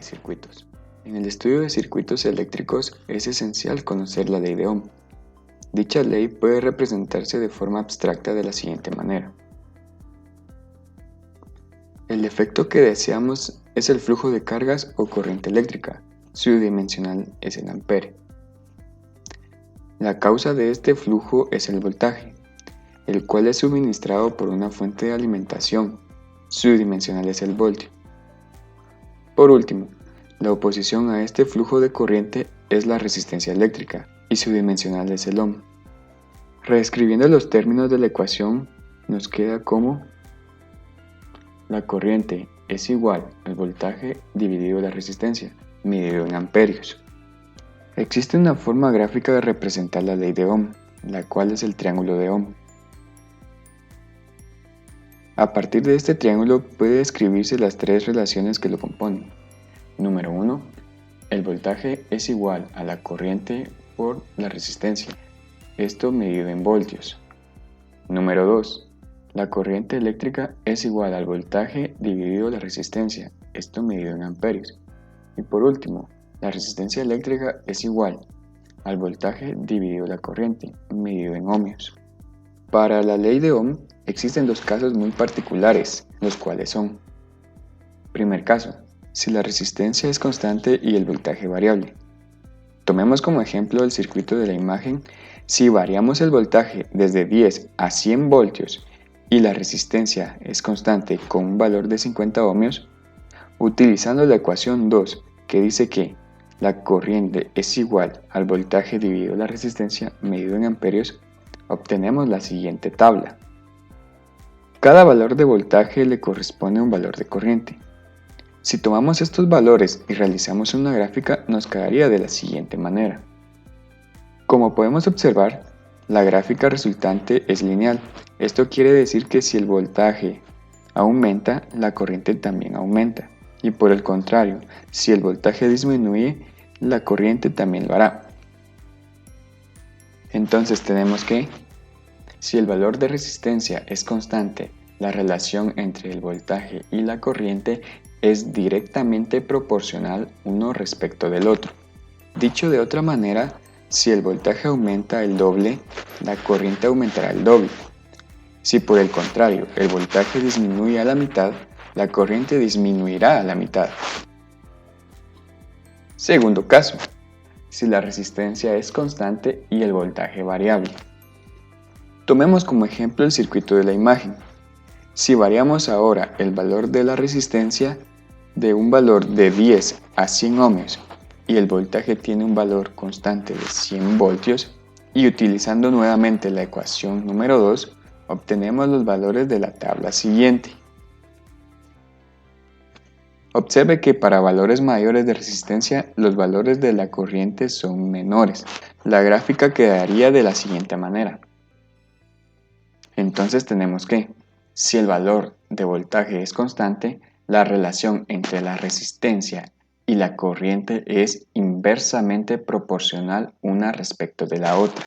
circuitos. En el estudio de circuitos eléctricos es esencial conocer la ley de Ohm. Dicha ley puede representarse de forma abstracta de la siguiente manera. El efecto que deseamos es el flujo de cargas o corriente eléctrica. Su dimensional es el ampere. La causa de este flujo es el voltaje, el cual es suministrado por una fuente de alimentación. Su dimensional es el voltio. Por último, la oposición a este flujo de corriente es la resistencia eléctrica y su dimensional es el ohm. Reescribiendo los términos de la ecuación, nos queda como la corriente es igual al voltaje dividido la resistencia, medido en amperios. Existe una forma gráfica de representar la ley de Ohm, la cual es el triángulo de Ohm. A partir de este triángulo puede describirse las tres relaciones que lo componen. Número 1. El voltaje es igual a la corriente por la resistencia, esto medido en voltios. Número 2. La corriente eléctrica es igual al voltaje dividido la resistencia, esto medido en amperios. Y por último, la resistencia eléctrica es igual al voltaje dividido la corriente, medido en ohmios. Para la ley de Ohm existen dos casos muy particulares, los cuales son: primer caso, si la resistencia es constante y el voltaje variable. Tomemos como ejemplo el circuito de la imagen. Si variamos el voltaje desde 10 a 100 voltios y la resistencia es constante con un valor de 50 ohmios, utilizando la ecuación 2 que dice que la corriente es igual al voltaje dividido la resistencia medido en amperios, obtenemos la siguiente tabla. Cada valor de voltaje le corresponde a un valor de corriente. Si tomamos estos valores y realizamos una gráfica, nos quedaría de la siguiente manera. Como podemos observar, la gráfica resultante es lineal. Esto quiere decir que si el voltaje aumenta, la corriente también aumenta. Y por el contrario, si el voltaje disminuye, la corriente también lo hará. Entonces tenemos que, si el valor de resistencia es constante, la relación entre el voltaje y la corriente es directamente proporcional uno respecto del otro. Dicho de otra manera, si el voltaje aumenta el doble, la corriente aumentará el doble. Si por el contrario el voltaje disminuye a la mitad, la corriente disminuirá a la mitad. Segundo caso, si la resistencia es constante y el voltaje variable. Tomemos como ejemplo el circuito de la imagen. Si variamos ahora el valor de la resistencia de un valor de 10 a 100 ohmios y el voltaje tiene un valor constante de 100 voltios, y utilizando nuevamente la ecuación número 2, obtenemos los valores de la tabla siguiente. Observe que para valores mayores de resistencia, los valores de la corriente son menores. La gráfica quedaría de la siguiente manera. Entonces tenemos que, si el valor de voltaje es constante, la relación entre la resistencia y la corriente es inversamente proporcional una respecto de la otra.